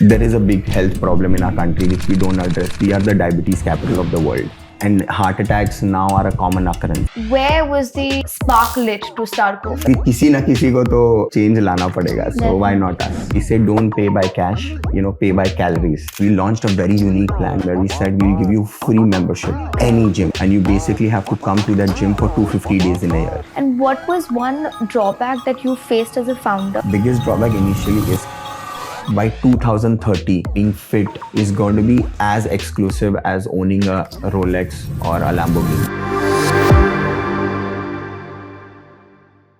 There is a big health problem in our country which we don't address. We are the diabetes capital of the world. And heart attacks now are a common occurrence. Where was the spark lit to start Growfitter? किसी ना किसी को तो change लाना पड़ेगा. So why not us? We said don't pay by cash, pay by calories. We launched a very unique plan where we said we'll give you free membership, any gym. And you basically have to come to that gym for 250 days in a year. And what was one drawback that you faced as a founder? Biggest drawback initially is by 2030, being fit is going to be as exclusive as owning a Rolex or a Lamborghini.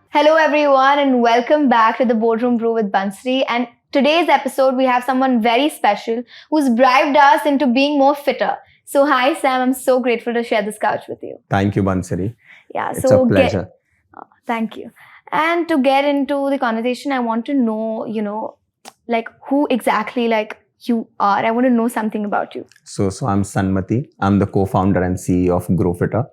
Hello everyone and welcome back to the Boardroom Brew with Bansri. And today's episode we have someone very special who's bribed us into being more fitter. So hi Sam, I'm so grateful to share this couch with you. Thank you, Bansri. Yeah, it's a pleasure. Thank you. And to get into the conversation, I want to know, like who exactly you are. I want to know something about you. So I'm Sanmati. I'm the co-founder and CEO of Growfitter.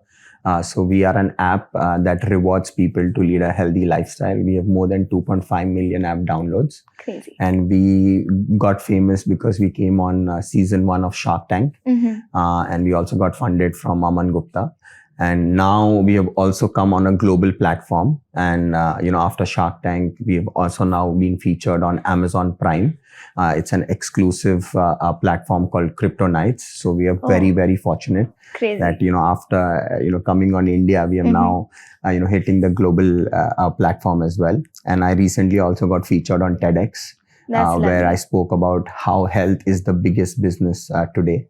So we are an app that rewards people to lead a healthy lifestyle. We have more than 2.5 million app downloads. Crazy. And we got famous because we came on season 1 of Shark Tank. And we also got funded from Aman Gupta. And now we have also come on a global platform. And, after Shark Tank, we have also now been featured on Amazon Prime. It's an exclusive platform called Crypto Nights. So we are very, very fortunate. Crazy. That, after, coming on India, we are now, hitting the global platform as well. And I recently also got featured on TEDx, where I spoke about how health is the biggest business today.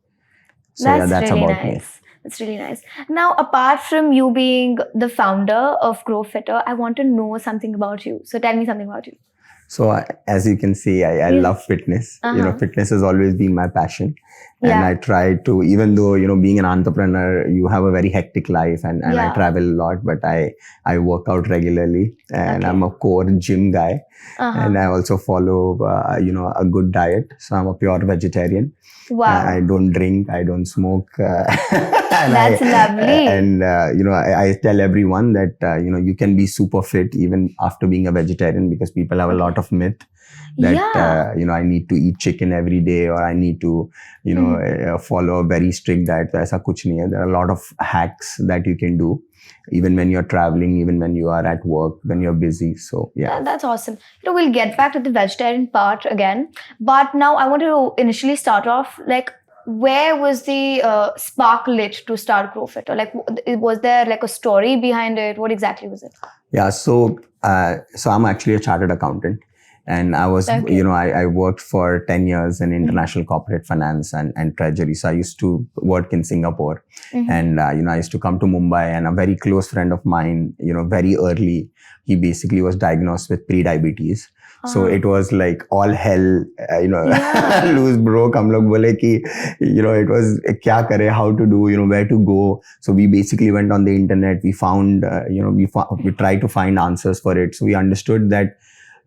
So that's really about nice. me. That's really nice. Now, apart from you being the founder of Growfitter, I want to know something about you. So tell me something about you. So as you can see, I love fitness. Fitness has always been my passion. And I try to, even though, being an entrepreneur, you have a very hectic life and I travel a lot, but I work out regularly and I'm a core gym guy. And I also follow, a good diet. So I'm a pure vegetarian. Wow. I don't drink, I don't smoke. That's lovely. And, I tell everyone that, you can be super fit even after being a vegetarian because people have a lot of myth that, I need to eat chicken every day or I need to, follow a very strict diet. Aisa kuch nahi hai. There are a lot of hacks that you can do. Even when you're traveling, even when you are at work, when you're busy. So, yeah. That's awesome. We'll get back to the vegetarian part again. But now I want to initially start off, where was the spark lit to start Growfitter? Was there a story behind it? What exactly was it? Yeah, so I'm actually a chartered accountant. And I was, I worked for 10 years in international corporate finance and treasury. So I used to work in Singapore and, I used to come to Mumbai, and a very close friend of mine, very early, he basically was diagnosed with pre-diabetes. So it was like all hell, loose broke. Hum log bole ki, it was kya kare, how to do, where to go. So we basically went on the internet. We found, we tried to find answers for it. So we understood that,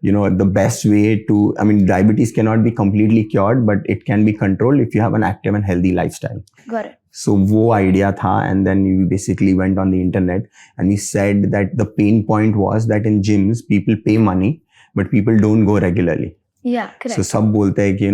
the best way to, diabetes cannot be completely cured, but it can be controlled if you have an active and healthy lifestyle. Got it. So wo idea tha, and then we basically went on the internet and we said that the pain point was that in gyms, people pay money, but people don't go regularly. Yeah, correct. So sab bolte hai ki,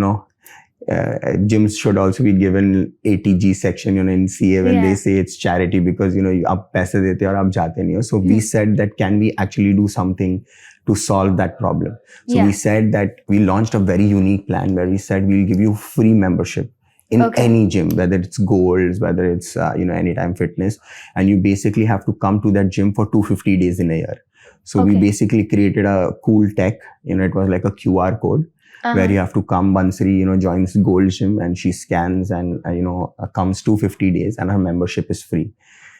gyms should also be given ATG section, in CA when they say it's charity because, aap paise dete aur aap jate nahi ho. So we said that can we actually do something to solve that problem? So we said that we launched a very unique plan where we said we'll give you free membership in any gym, whether it's Golds, whether it's, Anytime Fitness. And you basically have to come to that gym for 250 days in a year. So we basically created a cool tech, it was like a QR code. Where you have to come, Bansri, joins Gold Gym and she scans and, comes 250 days and her membership is free.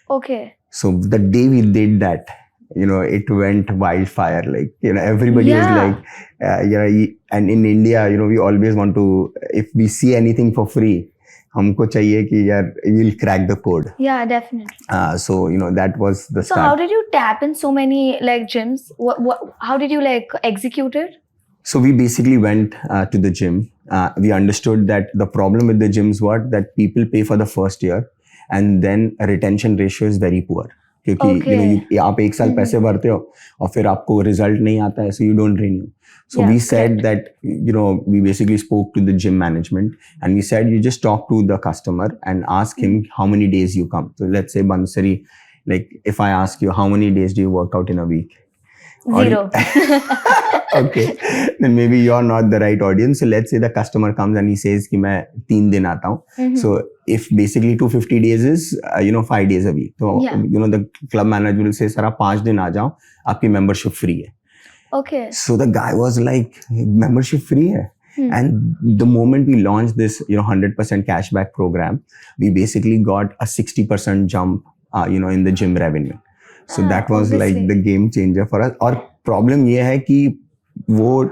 Okay. So the day we did that, it went wildfire. Everybody was like, and in India, we always want to, if we see anything for free, humko chahiye ki yaar, we'll crack the code. Yeah, definitely. So, that was the start. So how did you tap in so many gyms? How did you execute it? So we basically went to the gym. We understood that the problem with the gyms was that people pay for the first year and then retention ratio is very poor. क्योंकि Okay. आप एक साल पैसे भरते हो और फिर आपको रिजल्ट नहीं आता है, so you don't renew. So Yeah, we said correct. that we basically spoke to the gym management and we said you just talk to the customer and ask him how many days you come. So let's say Bansari, like if I ask you how many days do you work out in a week? Zero. Okay, then maybe you're not the right audience. So let's say the customer comes and he says कि मैं 3 दिन आता हूँ. So if basically 250 days is 5 days a week. So the club manager will say sir आप 5 दिन आ जाओ, आपकी membership free है. Okay. So the guy was like, membership free hai. And the moment we launched this 100% cashback program, we basically got a 60% jump in the gym revenue. So that was obviously like the game changer for us. और problem ये है कि वो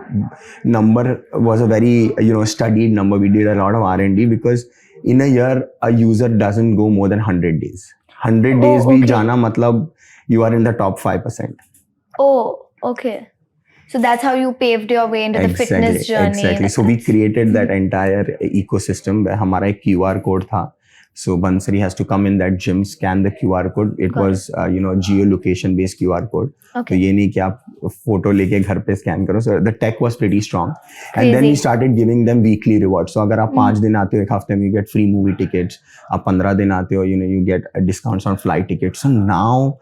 number was a very studied number. We did a lot of R&D because in a year a user doesn't go more than 100 days. 100 days भी जाना मतलब you are in the top 5%. Oh, okay. So that's how you paved your way into the fitness journey. Exactly. So we created that entire ecosystem where हमारा एक QR code था. So Bansari has to come in that gym, scan the QR code. It was geolocation based QR code. Okay. तो ये नहीं कि आप photo लेके घर पे scan करो. So the tech was pretty strong. And then we started giving them weekly rewards. So अगर आप 5 दिन आते हो एक हफ्ते में, you get free movie tickets. आप 15 दिन आते हो, you get discounts on flight tickets. So now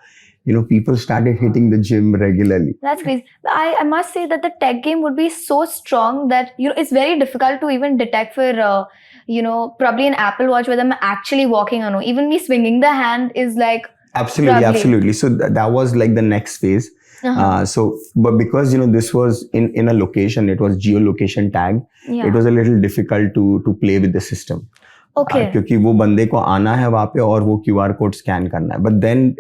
people started hitting the gym regularly. That's crazy. I must say that the tech game would be so strong that it's very difficult to even detect for probably an Apple Watch whether I'm actually walking or no. Even me swinging the hand is like absolutely. So that was like the next phase. But because this was in a location, it was geolocation tagged. It was a little difficult to play with the system. Okay. क्योंकि वो बंदे को आना है वहाँ पे और वो QR code scan करना है. But then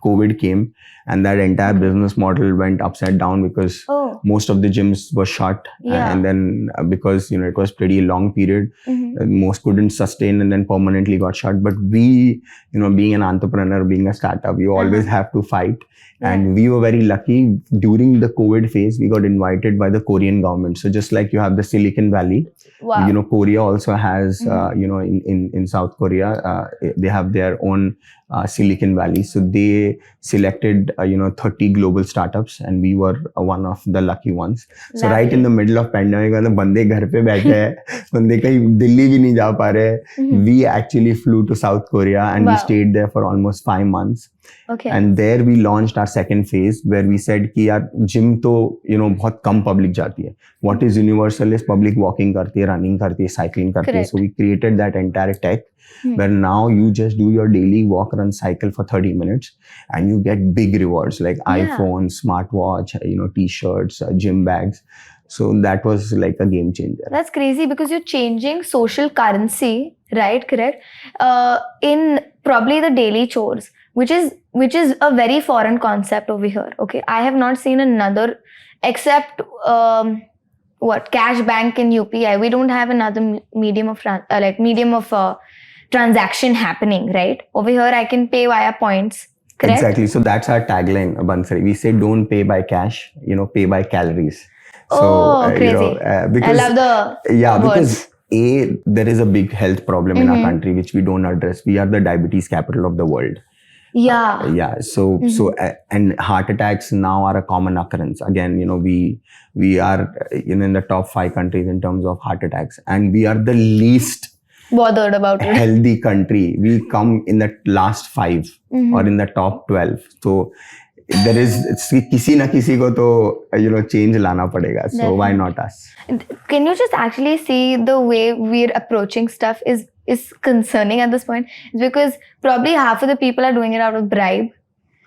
COVID came and that entire business model went upside down because most of the gyms were shut. And then because it was pretty long period, most couldn't sustain and then permanently got shut. But we, being an entrepreneur, being a startup, you always have to fight. And we were very lucky. During the COVID phase, we got invited by the Korean government. So just like you have the Silicon Valley, Korea also has, in South Korea, they have their own Silicon Valley. So they selected, 30 global startups and we were one of the lucky ones. So right in the middle of pandemic, when बंदे घर पे बैठे हैं, बंदे कहीं दिल्ली भी नहीं जा पा रहे, we actually flew to South Korea and we stayed there for almost 5 months. Okay. And there we launched our second phase where we said कि यार gym तो बहुत कम public जाती है. What is universal is public walking करती है, running करती है, cycling करती है. So we created that entire tech where now you just do your daily walk, run, cycle for 30 minutes and you get big rewards like iPhones, smartwatch, t-shirts, gym bags. So that was like a game changer. That's crazy because you're changing social currency, right? Correct. In probably the daily chores, which is a very foreign concept over here. Okay, I have not seen another except cash bank in UPI. We don't have another medium of transaction happening, right? Over here, I can pay via points. Correct? Exactly. So that's our tagline, Bansari. We say don't pay by cash, pay by calories. So, crazy. Because, I love the words. Because there is a big health problem in our country which we don't address. We are the diabetes capital of the world. Yeah. So and heart attacks now are a common occurrence. Again, we are in the top 5 countries in terms of heart attacks, and we are the least bothered about it. Healthy country. We come in the last 5 or in the top 12. So there is किसी ना किसी को तो change लाना पड़ेगा. So why not us? Can you just actually see the way we're approaching stuff is concerning at this point? It's because probably half of the people are doing it out of bribe.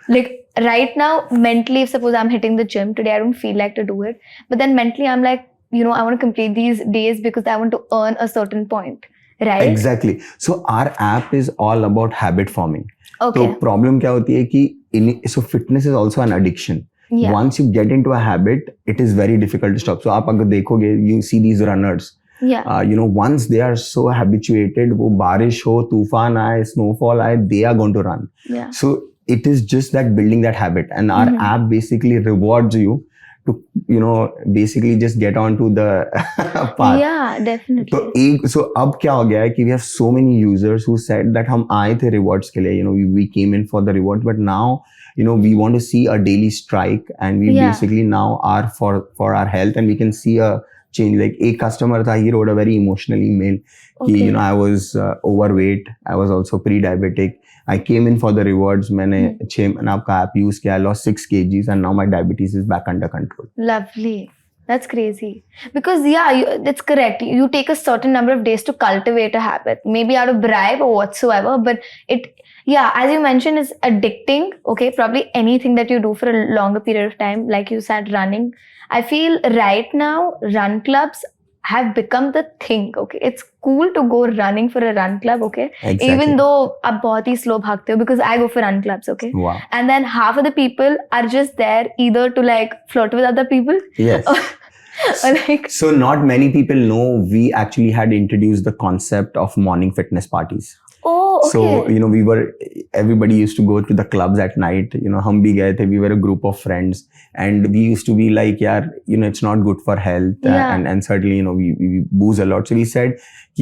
Like right now, mentally, if suppose I'm hitting the gym today, I don't feel like to do it. But then mentally, I'm like, I want to complete these days because I want to earn a certain point. Right? Exactly. So our app is all about habit forming. Okay. So problem क्या होती है कि so fitness is also an addiction. Yeah. Once you get into a habit, it is very difficult to stop. So आप अगर देखोगे, you see these runners. Yeah. Once they are so habituated, वो बारिश हो, तूफान आए, snowfall आए, they are going to run. Yeah. So it is just that building that habit, and our app basically rewards you to, basically just get onto the path. Yeah, definitely. So अब क्या हो गया है कि we have so many users who said that हम आए थे rewards के लिए, we came in for the rewards, but now, we want to see a daily strike, and we basically now are for our health, and we can see a change. Like एक customer था, he wrote a very emotional email. कि, I was overweight, I was also pre-diabetic. I came in for the rewards. मैंने 6 महीने आपका app use किया, I lost 6 kgs, and now my diabetes is back under control. Lovely. That's crazy. Because that's correct. You take a certain number of days to cultivate a habit, maybe out of bribe or whatsoever, but as you mentioned, is addicting. Okay, probably anything that you do for a longer period of time, like you said, running. I feel right now, run clubs have become the thing. Okay, it's cool to go running for a run club. Okay, exactly. Even though आप बहुत ही slow भागते हो, because I go for run clubs. Okay, wow. And then half of the people are just there either to like flirt with other people. Yes. So not many people know we actually had introduced the concept of morning fitness parties. Oh, okay. So, everybody used to go to the clubs at night. हम भी गए थे, we were a group of friends, and we used to be like, it's not good for health. And certainly, we booze a lot. So we said,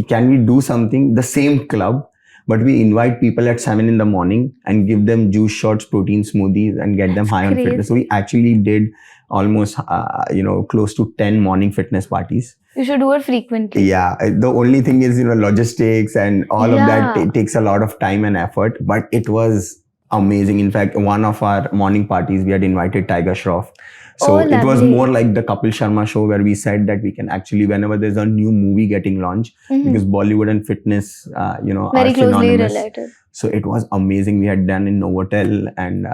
can we do something, the same club, but we invite people at 7 in the morning and give them juice shots, protein smoothies, and get them high on fitness. So we actually did almost, close to 10 morning fitness parties. You should do it frequently. Yeah. The only thing is, logistics and all of that takes a lot of time and effort, but it was amazing. In fact, one of our morning parties, we had invited Tiger Shroff. So it was more like the Kapil Sharma show, where we said that we can actually, whenever there's a new movie getting launched, because Bollywood and fitness, very are closely synonymous. related. So it was amazing. We had done in Novotel, and,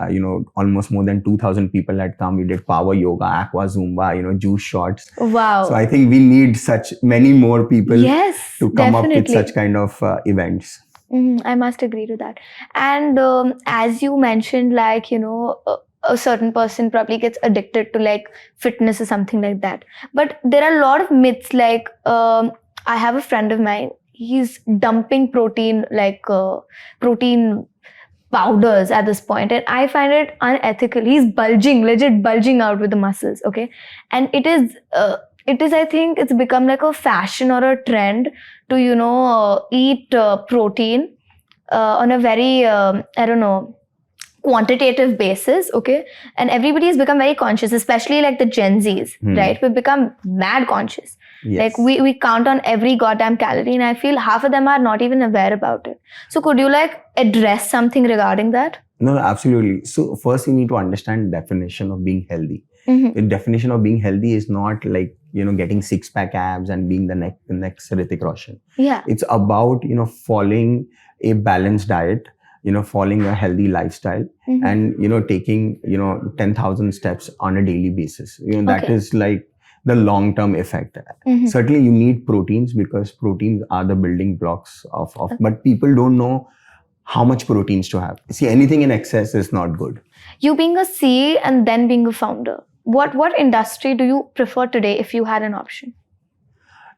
almost more than 2,000 people had come. We did power yoga, aqua zumba, juice shots. Wow. So I think we need such many more people to come up with such kind of events. I must agree to that. And as you mentioned, like, a certain person probably gets addicted to like fitness or something like that. But there are a lot of myths. Like, I have a friend of mine. He's dumping protein, like protein powders at this point, and I find it unethical. He's legit bulging out with the muscles. Okay, and it is. I think it's become like a fashion or a trend to eat protein on a very quantitative basis. Okay, and everybody has become very conscious, especially like the Gen Zs, right? We've become mad conscious. Yes. Like we count on every goddamn calorie, and I feel half of them are not even aware about it. So could you like address something regarding that? No, absolutely. So first you need to understand definition of being healthy. The definition of being healthy is not like, getting 6-pack abs and being the next Hrithik Roshan. Yeah. It's about, following a balanced diet, following a healthy lifestyle, and, taking, 10,000 steps on a daily basis. That is like the long-term effect. Certainly you need proteins, because proteins are the building blocks of but people don't know how much proteins to have. See, anything in excess is not good. You being a CA and then being a founder, what industry do you prefer today if you had an option?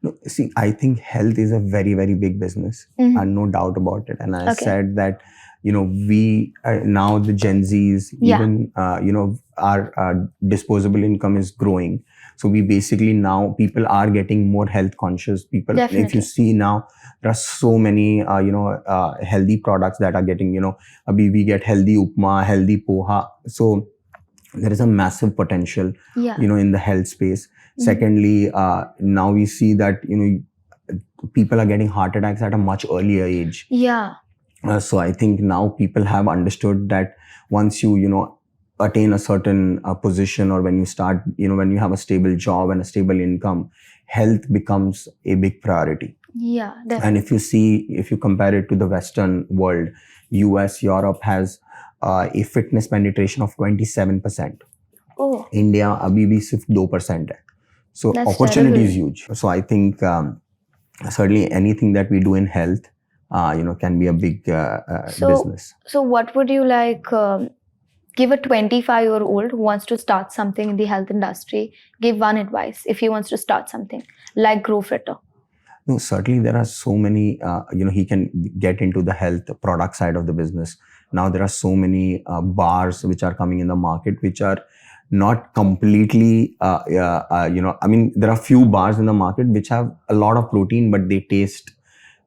No, see, I think health is a very, very big business, and no doubt about it. And I said that, we now the Gen Zs, even, our disposable income is growing. So we basically now, people are getting more health conscious. People, Definitely. If you see now, there are so many, healthy products that are getting, we get healthy upma, healthy poha. So there is a massive potential, in the health space. Secondly, now we see that, people are getting heart attacks at a much earlier age. Yeah. So I think now people have understood that once you, attain a certain position, or when you start, when you have a stable job and a stable income, health becomes a big priority. Yeah, definitely. And if you compare it to the Western world, US, Europe has a fitness penetration of 27%. Oh. India, abhi bhi sirf 2% hai. So That's opportunity terrible. is huge. So I think certainly anything that we do in health, can be a big business. So what would you like give a 25-year-old who wants to start something in the health industry? Give one advice if he wants to start something like Growfitter. No, certainly there are so many, he can get into the health product side of the business. Now there are so many bars which are coming in the market, which are not completely, I mean, there are few bars in the market which have a lot of protein, but they taste,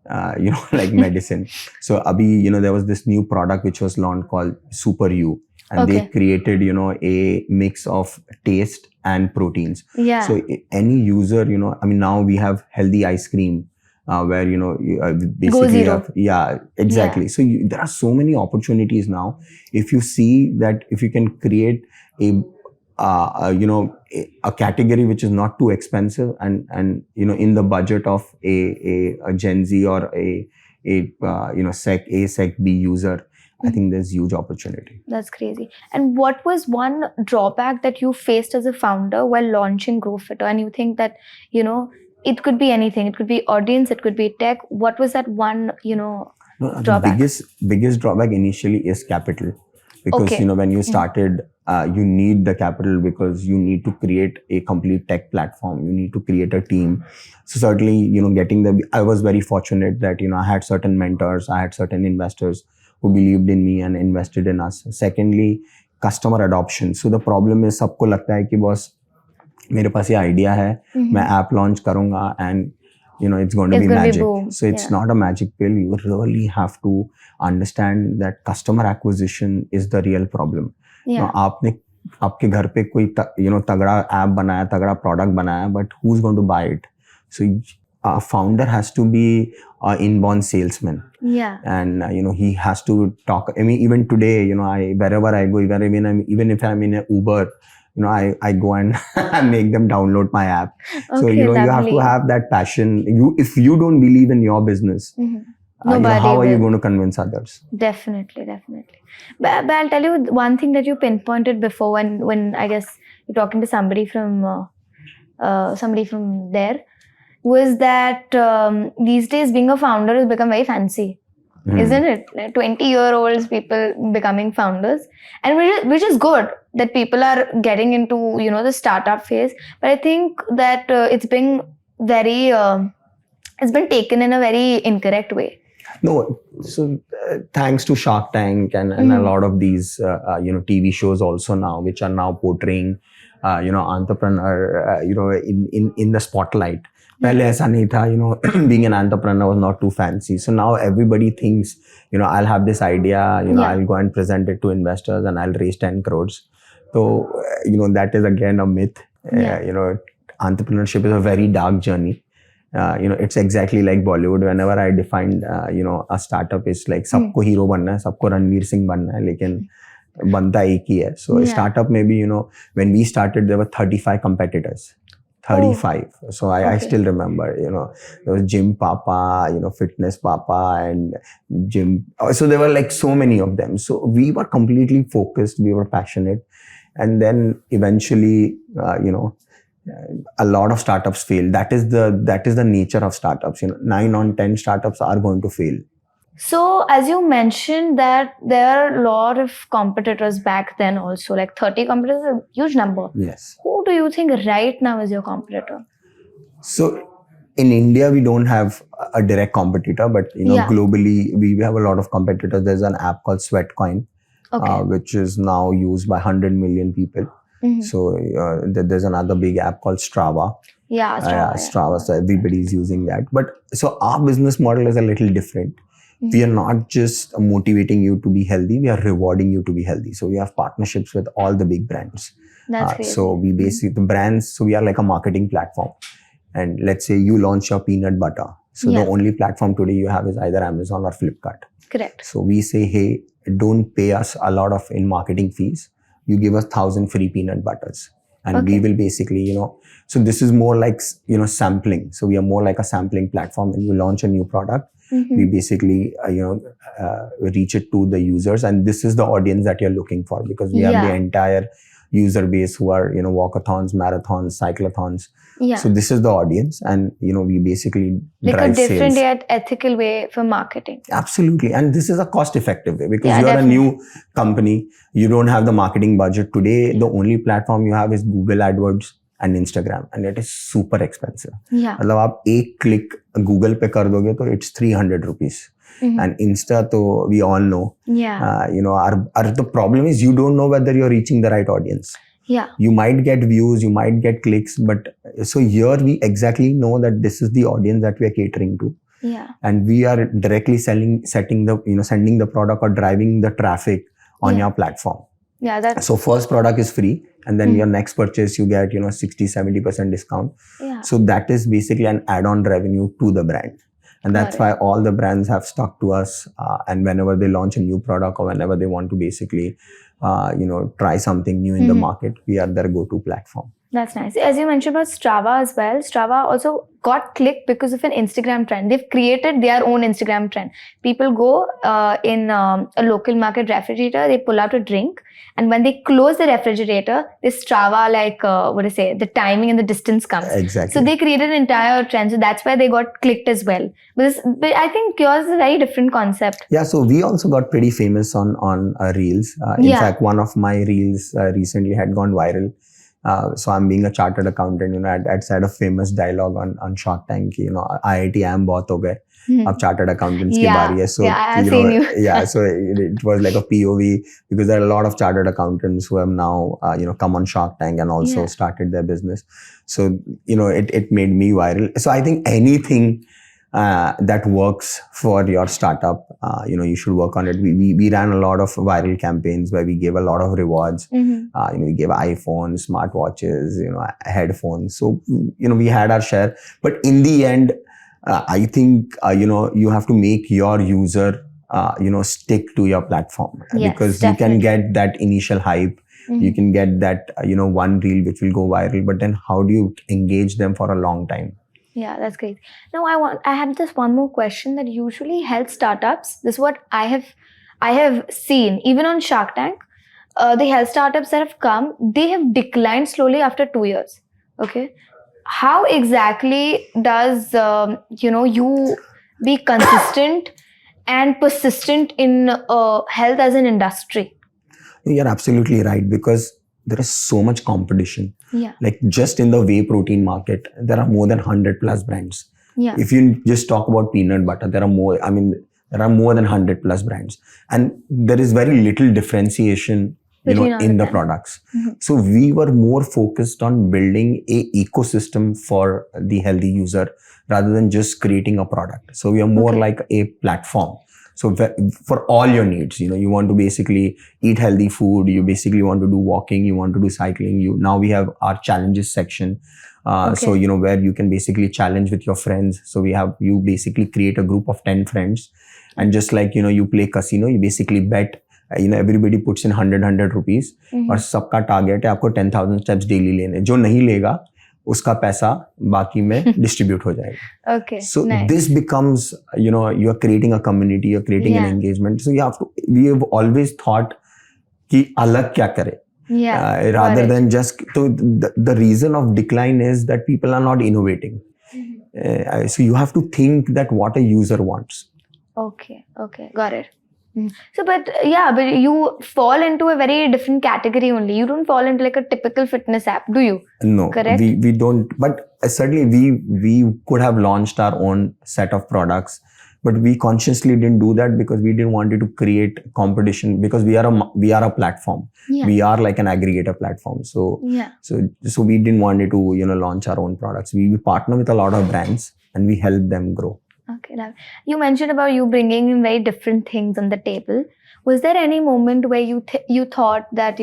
like medicine. So, abhi, there was this new product which was launched called Super U, and they created, a mix of taste and proteins. Yeah. So, any user, I mean, now we have healthy ice cream. Where basically Go zero. Exactly. So there are so many opportunities now. If you see that, if you can create a category which is not too expensive and in the budget of a Gen Z or a Sec A, Sec B user, I think there's huge opportunity. That's crazy. And what was one drawback that you faced as a founder while launching Growfitter? And you think that, it could be anything. It could be audience, it could be tech. What was that one, drawback? The biggest drawback initially is capital. Because, when you started, you need the capital because you need to create a complete tech platform. You need to create a team. So certainly, I was very fortunate that, I had certain mentors, I had certain investors who believed in me and invested in us. Secondly, customer adoption. So the problem is, सबको लगता है कि boss, मेरे पास ये idea है, मैं app launch करूँगा and it's going to be magic. So it's not a magic pill. You really have to understand that customer acquisition is the real problem. आपने आपके घर पे कोई तगड़ा app बनाया, तगड़ा product बनाया, but who's going to buy it? So a founder has to be an inborn salesman. And he has to talk. I mean, even today, wherever I go, even if I'm in an Uber, I go and I make them download my app. So, you have to have that passion. If you don't believe in your business, how are you going to convince others? Definitely. But I'll tell you one thing that you pinpointed before when I guess you're talking to somebody from there, was that these days being a founder has become very fancy. Isn't it? 20-year-olds, people becoming founders, and which is good that people are getting into the startup phase. But I think that it's been taken in a very incorrect way. No, so thanks to Shark Tank and a lot of these TV shows also now, which are now portraying entrepreneur in the spotlight. Pehle aisa nahi tha, being an entrepreneur was not too fancy. So now everybody thinks, I'll have this idea, I'll go and present it to investors and I'll raise 10 crores. So, that is again a myth. Entrepreneurship is a very dark journey. It's exactly like Bollywood. Whenever I defined, a startup is like, sabko hero banna hai, sabko Ranveer Singh banna hai, lekin banta ek hi hai. So startup maybe, when we started, there were 35 competitors. 35. So I still remember, there was Gym Papa, Fitness Papa and Gym. So there were like so many of them. So we were completely focused. We were passionate. And then eventually, a lot of startups fail. That is the nature of startups. 9 on 10 startups are going to fail. So as you mentioned that there are a lot of competitors back then also, like 30 competitors, a huge number. Yes. Who do you think right now is your competitor? So in India, we don't have a direct competitor, but globally, we have a lot of competitors. There's an app called Sweatcoin, which is now used by 100 million people. So there's another big app called Strava. Strava. So everybody's using that. But so our business model is a little different. We are not just motivating you to be healthy, we are rewarding you to be healthy. So we have partnerships with all the big brands. So we basically, the brands, so we are like a marketing platform. And let's say you launch your peanut butter. So the only platform today you have is either Amazon or Flipkart. Correct. So we say, hey, don't pay us a lot of in marketing fees. You give us 1,000 free peanut butters. And we will basically, so this is more like, sampling. So we are more like a sampling platform. When you launch a new product, we basically, reach it to the users. And this is the audience that you're looking for, because we have the entire user base who are, walkathons, marathons, cyclathons. So this is the audience. And, we basically drive a different sales. yet ethical way for marketing. Absolutely. And this is a cost-effective way, because you are a new company. You don't have the marketing budget. Today, the only platform you have is Google AdWords and Instagram, and it is super expensive. मतलब आप एक click Google पे कर दोगे तो it's 300 rupees. And Insta, तो we all know. The problem is you don't know whether you're reaching the right audience. Yeah. You might get views, you might get clicks, but so here we exactly know that this is the audience that we are catering to. Yeah. And we are directly sending the product or driving the traffic on your platform. Yeah, that's so first product is free, and then your next purchase you get 60-70% discount. Yeah. So that is basically an add-on revenue to the brand, and that's why all the brands have stuck to us. And whenever they launch a new product or whenever they want to basically try something new in the market, we are their go-to platform. That's nice. As you mentioned about Strava as well, Strava also got clicked because of an Instagram trend. They've created their own Instagram trend. People go in a local market refrigerator, they pull out a drink, and when they close the refrigerator, this Strava, the timing and the distance comes. Exactly. So they created an entire trend. So that's why they got clicked as well. But I think yours is a very different concept. Yeah, so we also got pretty famous on Reels. In fact, one of my Reels recently had gone viral. So I'm being a chartered accountant, I'd said a famous dialogue on Shark Tank, IIT IIM bahut ho gaye, ab chartered accountants ki bari hai. So, I've seen you. Yeah, so it was like a POV, because there are a lot of chartered accountants who have now, come on Shark Tank and also started their business. So, it made me viral. So I think anything that works for your startup, you should work on it. We ran a lot of viral campaigns where we gave a lot of rewards. We gave iPhones, smartwatches, headphones. So, we had our share. But in the end, I think, you have to make your user, stick to your platform. Yes, because definitely. You can get that initial hype. You can get that, one reel which will go viral. But then how do you engage them for a long time? Yeah, that's great. Now I have just one more question that usually helps startups. This is what I have seen even on Shark Tank. The health startups that have come, they have declined slowly after 2 years. Okay, how exactly does you be consistent and persistent in health as an industry? You're absolutely right, because there is so much competition. Yeah. Like just in the whey protein market, there are more than 100 plus brands. Yeah. If you just talk about peanut butter, there are more than 100 plus brands. And there is very little differentiation, in the products. So we were more focused on building a ecosystem for the healthy user rather than just creating a product. So we are more like a platform. So for all your needs, you want to basically eat healthy food, you basically want to do walking, you want to do cycling. Now we have our challenges section. So, where you can basically challenge with your friends. So you basically create a group of 10 friends, and just like, you play casino, you basically bet, everybody puts in 100 rupees. और सबका target है आपको 10,000 steps daily लेने. जो नहीं लेगा, उसका पैसा बाकी में distribute हो जाएगा. Okay. So nice. this becomes, you're creating a community, you're creating an engagement. So we have always thought कि अलग क्या करे. Yeah. Rather than just, so the reason of decline is that people are not innovating. So you have to think that what a user wants. Okay, got it. So, but you fall into a very different category only. You don't fall into like a typical fitness app, do you? No, correct? We don't. But certainly we could have launched our own set of products, but we consciously didn't do that because we didn't want it to create competition, because we are a platform. Yeah. We are like an aggregator platform. So so we didn't want it to launch our own products. We partner with a lot of brands and we help them grow. Okay, now you mentioned about you bringing in very different things on the table. Was there any moment where you thought that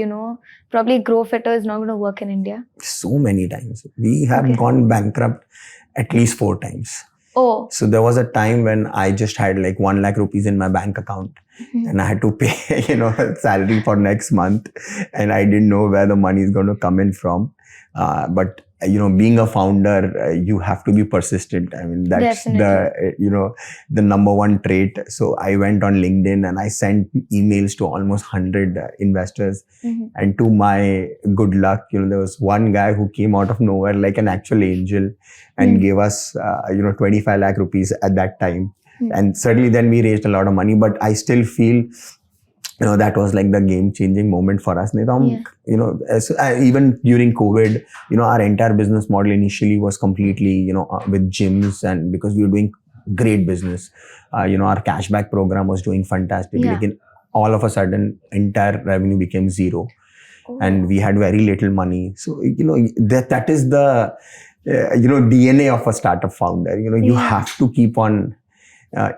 probably Growfitter is not going to work in India? So many times. We have gone bankrupt at least 4 times. Oh. So there was a time when I just had like 1 lakh rupees in my bank account, and I had to pay salary for next month, and I didn't know where the money is going to come in from. But being a founder, you have to be persistent. I mean, that's the number one trait. So I went on LinkedIn and I sent emails to almost 100 investors. And to my good luck, there was one guy who came out of nowhere like an actual angel and gave us 25 lakh rupees at that time. And certainly then we raised a lot of money, but I still feel that was like the game-changing moment for us. Even during COVID, our entire business model initially was completely, with gyms, and because we were doing great business, our cashback program was doing fantastic. Like all of a sudden, entire revenue became zero. and we had very little money. So, that is the, DNA of a startup founder. You have to keep on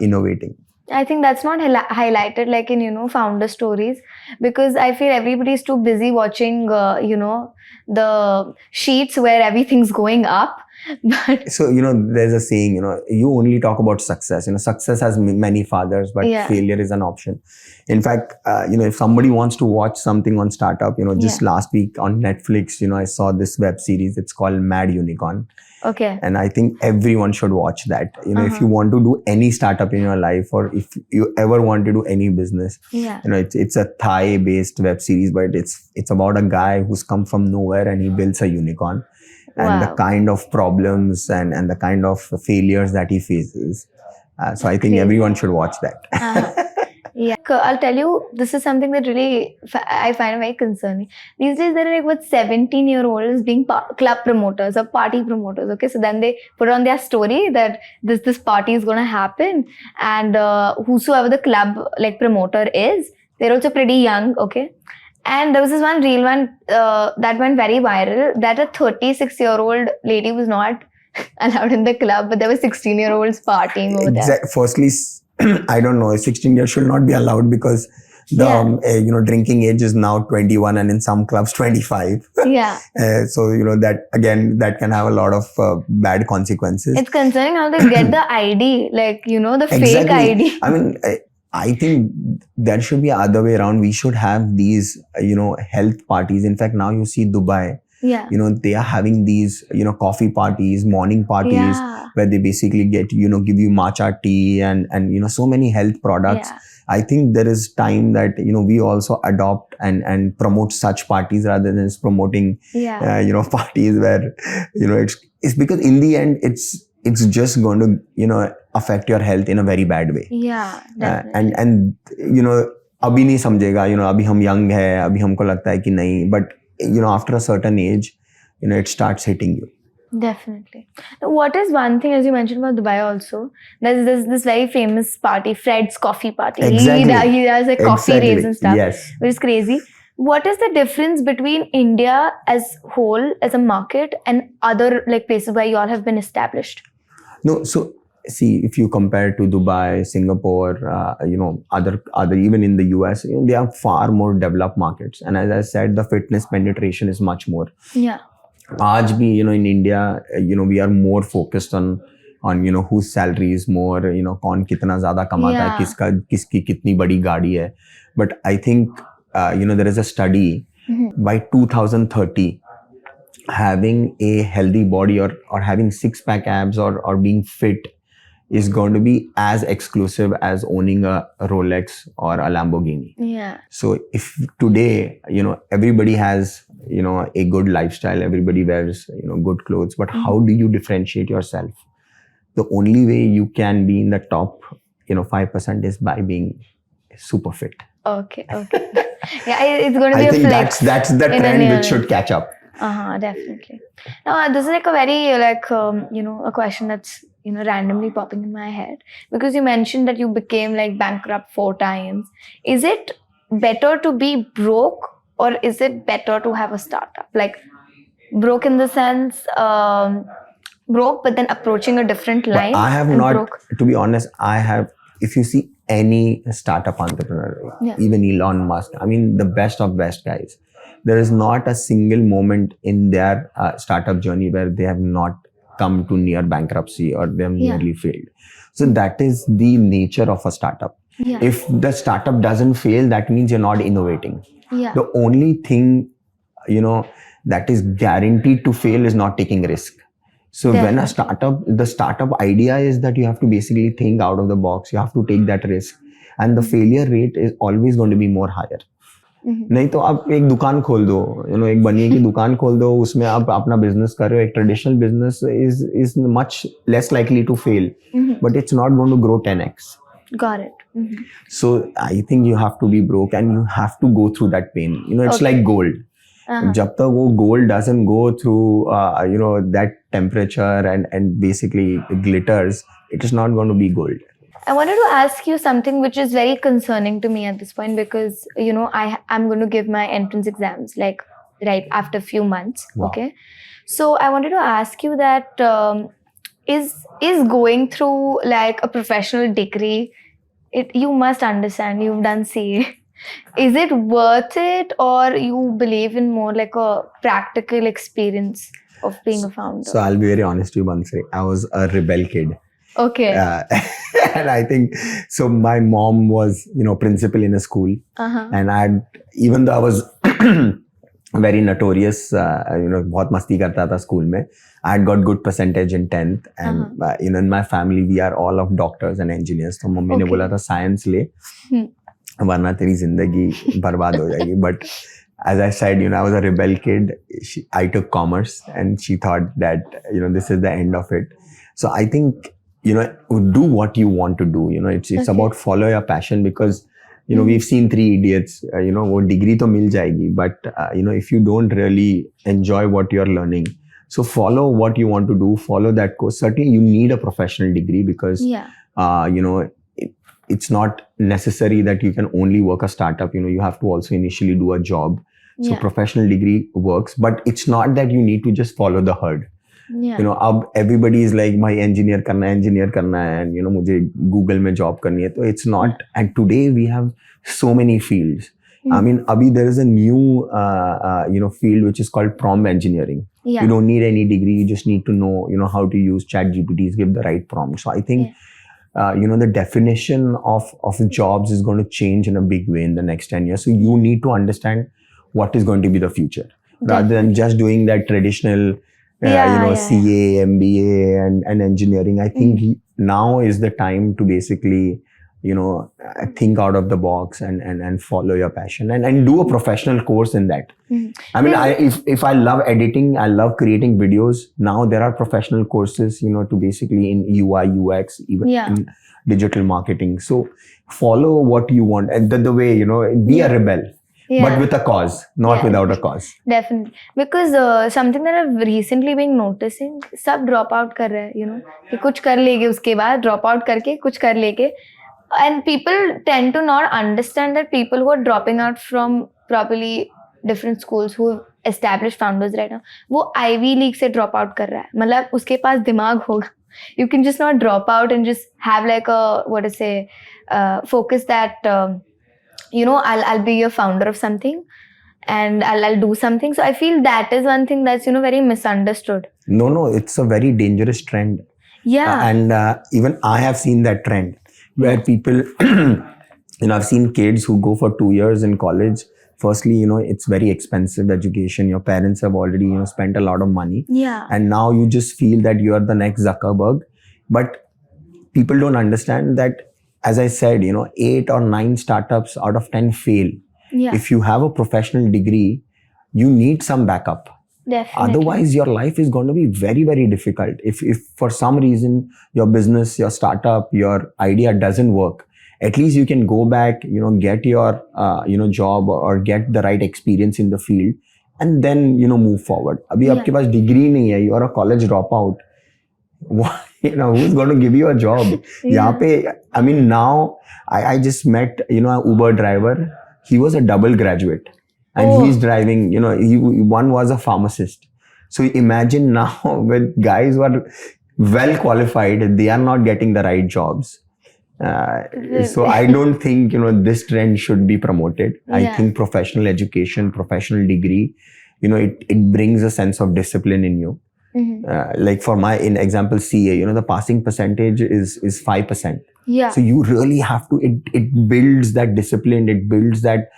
innovating. I think that's not highlighted like in, founder stories, because I feel everybody's too busy watching, the sheets where everything's going up. But so, there's a saying, you only talk about success. Success has many fathers, but failure is an option. In fact, if somebody wants to watch something on startup, just last week on Netflix, I saw this web series. It's called Mad Unicorn. Okay. And I think everyone should watch that. If you want to do any startup in your life, or if you ever want to do any business, it's a Thai-based web series, but it's about a guy who's come from nowhere and he builds a unicorn. And the kind of problems and the kind of failures that he faces. So I think everyone should watch that. Yeah, I'll tell you, this is something that really I find very concerning. These days, there are like 17-year-olds being club promoters or party promoters. Okay, so then they put on their story that this party is going to happen, and whosoever the club like promoter is, they're also pretty young. Okay. And there was this one real one that went very viral, that a 36-year-old lady was not allowed in the club, but there were 16-year-olds partying over there. Firstly, I don't know, 16 years should not be allowed, because the drinking age is now 21 and in some clubs 25. Yeah. So, that can have a lot of bad consequences. It's concerning how they get the ID, like, the fake ID. I mean, I think that should be the other way around. We should have these, health parties. In fact, now you see Dubai. Yeah. They are having these, coffee parties, morning parties, where they basically get, give you matcha tea and so many health products. Yeah. I think there is time that, we also adopt and promote such parties rather than promoting, parties where, it's because in the end, it's just going to, affect your health in a very bad way. Yeah, definitely. And अभी नहीं समझेगा, अभी हम young है, अभी हमको लगता है कि नहीं, but after a certain age, it starts hitting you. Definitely. What is one thing, as you mentioned about Dubai also, there's this very famous party, Fred's coffee party. Exactly. He does like coffee raves and stuff, yes, which is crazy. What is the difference between India as whole, as a market, and other like places where you all have been established? No, so see, if you compare to Dubai, Singapore, other even in the US, they are far more developed markets. And as I said, the fitness penetration is much more. Yeah. Aaj bhi, in India, we are more focused on whose salary is more, kaun kitna zyada kamata hai, kiski kitni badi gaadi hai. But I think, there is a study by 2030, having a healthy body or having six-pack abs or being fit is going to be as exclusive as owning a Rolex or a Lamborghini. Yeah. So if today, everybody has, a good lifestyle, everybody wears, good clothes, but how do you differentiate yourself? The only way you can be in the top, 5% is by being super fit. Okay. Yeah, it's going to be I think flex. That's the trend which should catch up. Definitely. Now, this is like a very a question that's randomly popping in my head, because you mentioned that you became like bankrupt 4 times. Is it better to be broke, or is it better to have a startup? Like broke in the sense, broke but then approaching a different line. But I have not, to be honest, if you see any startup entrepreneur, even Elon Musk, I mean the best of best guys, there is not a single moment in their startup journey where they have not come to near bankruptcy or they have nearly failed. So that is the nature of a startup. Yeah. If the startup doesn't fail, that means you're not innovating. Yeah. The only thing, that is guaranteed to fail is not taking risk. So when the startup idea is that you have to basically think out of the box, you have to take that risk, and the failure rate is always going to be more higher. नहीं तो आप एक दुकान खोल दो, एक बनिए की दुकान खोल दो, उसमें आप अपना बिजनेस कर रहे हो, एक traditional business is much less likely to fail, but it's not going to grow 10x. Got it. So I think you have to be broke and you have to go through that pain. It's like gold. जब तक वो gold doesn't go through that temperature and basically glitters, it is not going to be gold. I wanted to ask you something which is very concerning to me at this point because, you know, I'm going to give my entrance exams like right after a few months. Wow. Okay. So I wanted to ask you that is going through like a professional degree, you must understand, you've done CA. Is it worth it, or you believe in more like a practical experience of being a founder? So I'll be very honest with you, Bansri. I was a rebel kid. Okay. And I think, so my mom was, principal in a school. And even though I was very notorious, बहुत मस्ती करता था school में, I had got good percentage in 10th. And, in my family, we are all of doctors and engineers. So mummy ने बोला था science ले, वरना तेरी जिंदगी बर्बाद हो जाएगी. But as I said, I was a rebel kid. I took commerce, and she thought that, this is the end of it. So I think, do what you want to do. It's about follow your passion, because, we've seen Three Idiots, वो degree तो मिल जाएगी, but, if you don't really enjoy what you're learning, so follow what you want to do, follow that course. Certainly you need a professional degree, because, it's not necessary that you can only work a startup. You have to also initially do a job. So professional degree works, but it's not that you need to just follow the herd. Ab everybody is like, my engineer karna hai, and mujhe Google mein job karni hai. So it's not. And today we have so many fields. I mean, abhi there is a new field which is called prompt engineering. You don't need any degree. You just need to know how to use ChatGPTs, give the right prompt. So I think the definition of jobs is going to change in a big way in the next 10 years. So you need to understand what is going to be the future, rather than just doing that traditional CA, MBA and engineering. I think now is the time to basically, think out of the box and follow your passion and do a professional course in that. I mean, if I love editing, I love creating videos. Now there are professional courses, to basically in UI, UX, even in digital marketing. So follow what you want, and the way, be a rebel. But with a cause, not without a cause. Definitely. Because something that I've recently been noticing, सब drop out कर रहे हैं, कि कुछ कर लेंगे उसके बाद drop out करके कुछ कर लेंगे. And people tend to not understand that people who are dropping out from probably different schools who established founders right now, वो Ivy League से drop out कर रहा है. मतलब उसके पास दिमाग होगा. You can just not drop out and just have like a, focus that, I'll be a founder of something and I'll do something. So I feel that is one thing that's, very misunderstood. No, it's a very dangerous trend. Yeah. And even I have seen that trend where people, I've seen kids who go for 2 years in college. Firstly, it's very expensive education. Your parents have already, spent a lot of money. Yeah. And now you just feel that you are the next Zuckerberg. But people don't understand that, as I said, 8 or 9 startups out of 10 fail. Yeah. If you have a professional degree, you need some backup. Definitely. Otherwise, your life is going to be very, very difficult. If for some reason your business, your startup, your idea doesn't work, at least you can go back, get your, job or get the right experience in the field, and then, move forward. Abhi aapke paas degree nahi hai, you are a college dropout. Who's going to give you a job? I mean, now I just met, a Uber driver. He was a double graduate. And he's driving, one was a pharmacist. So imagine now with guys who are well qualified, they are not getting the right jobs. So I don't think, this trend should be promoted. I think professional education, professional degree, it brings a sense of discipline in you. Like for in example, CA, the passing percentage is 5%. Yeah. So you really have to, it builds that discipline, it builds that,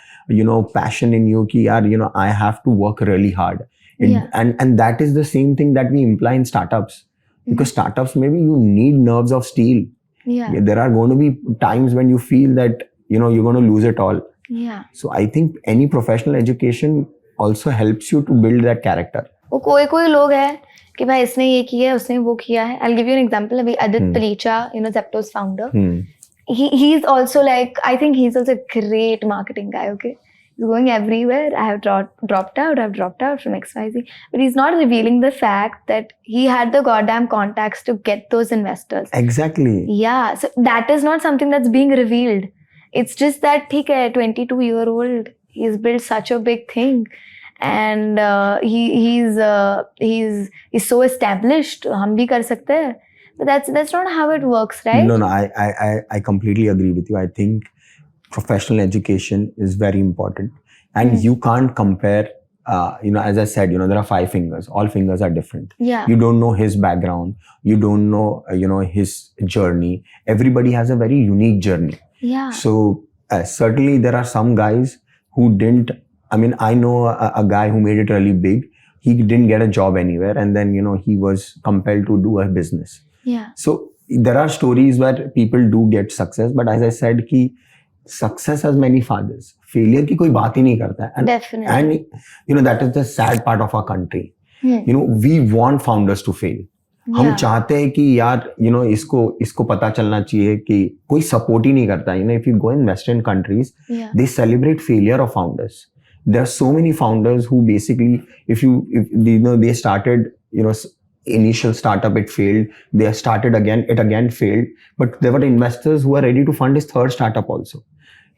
passion in you ki yaar, I have to work really hard. And that is the same thing that we imply in startups. Because startups, maybe you need nerves of steel. Yeah. There are going to be times when you feel that, you're going to lose it all. Yeah. So I think any professional education also helps you to build that character. कोई लोग है कि भाई इसने ये किया है, उसने वो किया है. I'll give you an example. अभी Adit Palicha, Zepto's founder. He's also like, I think he's also a great marketing guy, okay? He's going everywhere. I have dropped out. I've dropped out from XYZ. But he's not revealing the fact that he had the goddamn contacts to get those investors. Exactly. Yeah. So that is not something that's being revealed. It's just that, ठीक है, 22-year-old, he's built such a big thing. And he's so established. हम भी कर सकते हैं. But that's not how it works, right? No, I completely agree with you. I think professional education is very important, and you can't compare. As I said, there are 5 fingers. All fingers are different. Yeah. You don't know his background. You don't know, his journey. Everybody has a very unique journey. Yeah. So certainly there are some guys who didn't. I mean, I know a guy who made it really big. He didn't get a job anywhere, and then he was compelled to do a business. Yeah. So there are stories where people do get success, but as I said, ki success has many fathers. Failure ki koi baat hi nahi karta hai. Definitely. And that is the sad part of our country. We want founders to fail. हम चाहते हैं कि यार इसको पता चलना चाहिए कि कोई सपोर्ट ही नहीं करता. If you go in Western countries, they celebrate failure of founders. There are so many founders who basically, if they started, initial startup, it failed. They started again, it again failed. But there were investors who are ready to fund his third startup also.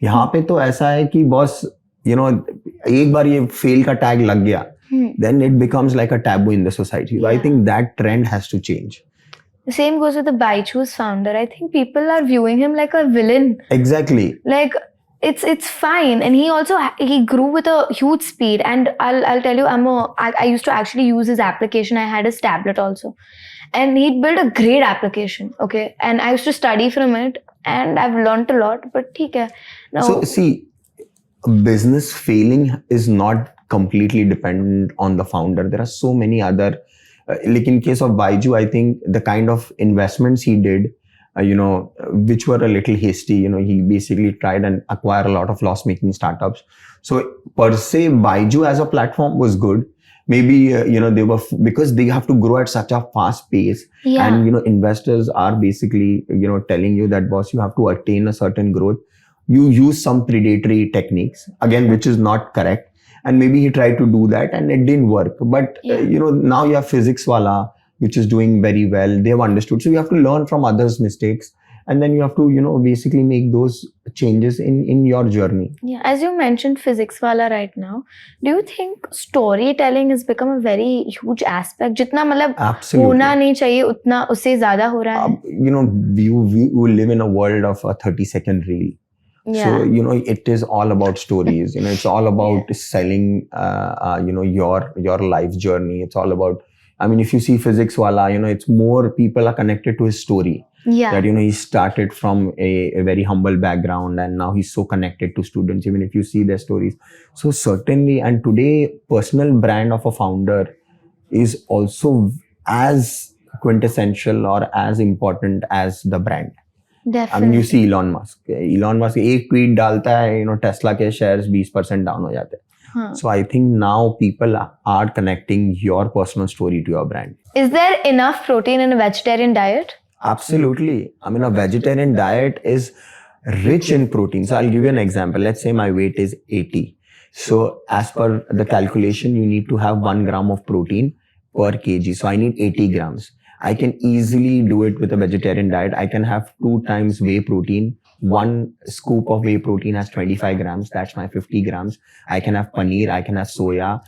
यहाँ पे तो ऐसा है कि boss, एक बार ये fail का tag लग गया, then it becomes like a taboo in the society. So I think that trend has to change. The same goes with the Byju's founder. I think people are viewing him like a villain. Exactly. Like, it's fine, and he grew with a huge speed. And I'll tell you, I used to actually use his application. I had his tablet also, and he built a great application. Okay, and I used to study from it, and I've learned a lot. But ठीक है. So see, business failing is not completely dependent on the founder. There are so many other. Like in case of Byju, I think the kind of investments he did, which were a little hasty. He basically tried and acquire a lot of loss-making startups. So per se, Byju as a platform was good. Maybe, they were, because they have to grow at such a fast pace. Yeah. And, investors are basically, telling you that, boss, you have to attain a certain growth. You use some predatory techniques, again, which is not correct. And maybe he tried to do that and it didn't work. But, now you have Physics Wala, which is doing very well. They've understood. So you have to learn from others' mistakes. And then you have to, basically make those changes in your journey. Yeah. As you mentioned Physics Wala right now, do you think storytelling has become a very huge aspect? Jitna matlab hona nahi chahiye, utna usse zyada ho raha hai? We live in a world of a 30-second reel. Yeah. So, it is all about stories. It's all about selling, your life journey. It's all about, if you see Physics Wala, it's more people are connected to his story. Yeah. That, he started from a very humble background and now he's so connected to students, even if you see their stories. So certainly, and today, personal brand of a founder is also as quintessential or as important as the brand. Definitely. You see Elon Musk. Elon Musk एक tweet डालता है, Tesla के shares 20% down हो जाते हैं. So I think now people are connecting your personal story to your brand. Is there enough protein in a vegetarian diet? Absolutely. A vegetarian diet is rich in protein. So I'll give you an example. Let's say my weight is 80. So as per the calculation, you need to have 1 gram of protein per kg. So I need 80 grams. I can easily do it with a vegetarian diet. I can have 2 times whey protein. 1 scoop of whey protein has 25 grams. That's my 50 grams. I can have paneer. I can have soya.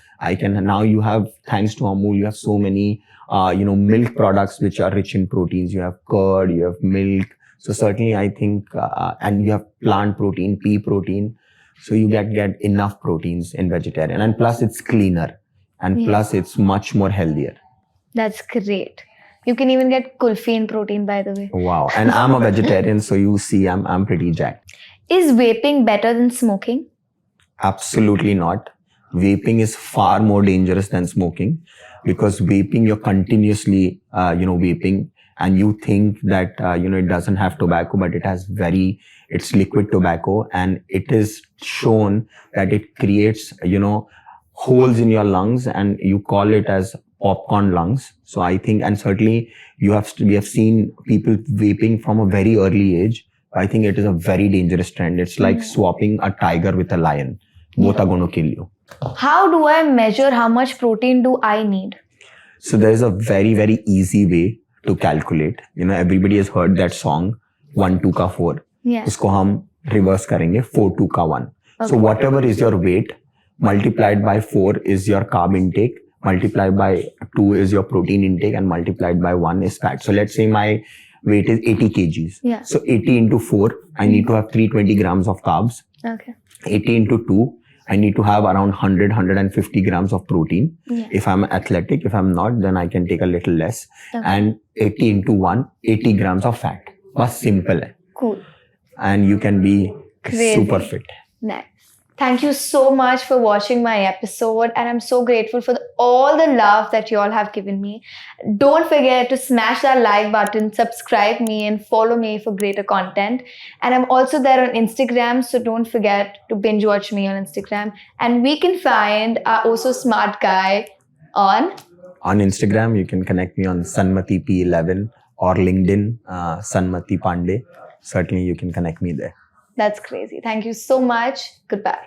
Now you have, thanks to Amul, you have so many, milk products which are rich in proteins. You have curd, you have milk. So certainly I think, and you have plant protein, pea protein. So you get enough proteins in vegetarian. And plus it's cleaner. And plus it's much more healthier. That's great. You can even get kulfi in protein, by the way. Wow. And I'm a vegetarian, so you see, I'm pretty jacked. Is vaping better than smoking? Absolutely not. Vaping is far more dangerous than smoking, because vaping, you're continuously, vaping, and you think that, it doesn't have tobacco, but it's liquid tobacco, and it is shown that it creates, holes in your lungs, and you call it as popcorn lungs. So I think, and certainly we have seen people vaping from a very early age. I think it is a very dangerous trend. It's like swapping a tiger with a lion. both are going to kill you. How do I measure how much protein do I need? So there's a very, very easy way to calculate. Everybody has heard that song, 1 2 ka 4. Yeah. Usko hum reverse karenge, 4 2 ka 1. Okay. So whatever is your weight, multiplied by 4 is your carb intake, multiplied by 2 is your protein intake, and multiplied by 1 is fat. So let's say my weight is 80 kgs. Yeah. So 80 into 4, I need to have 320 grams of carbs. Okay. 80 into 2, I need to have around 150 grams of protein. Yeah. If I'm athletic, if I'm not, then I can take a little less. Okay. And 80 into 1, 80 grams of fat. Bas simple hai. Cool. And you can be Crazy. super fit. Nice. Thank you so much for watching my episode, and I'm so grateful for all the love that you all have given me. Don't forget to smash that like button, subscribe me, and follow me for greater content. And I'm also there on Instagram, so don't forget to binge watch me on Instagram. And we can find our also smart guy on Instagram. You can connect me on Sanmati P11 or LinkedIn, Sanmati Pande. Certainly you can connect me there. That's crazy. Thank you so much. Goodbye.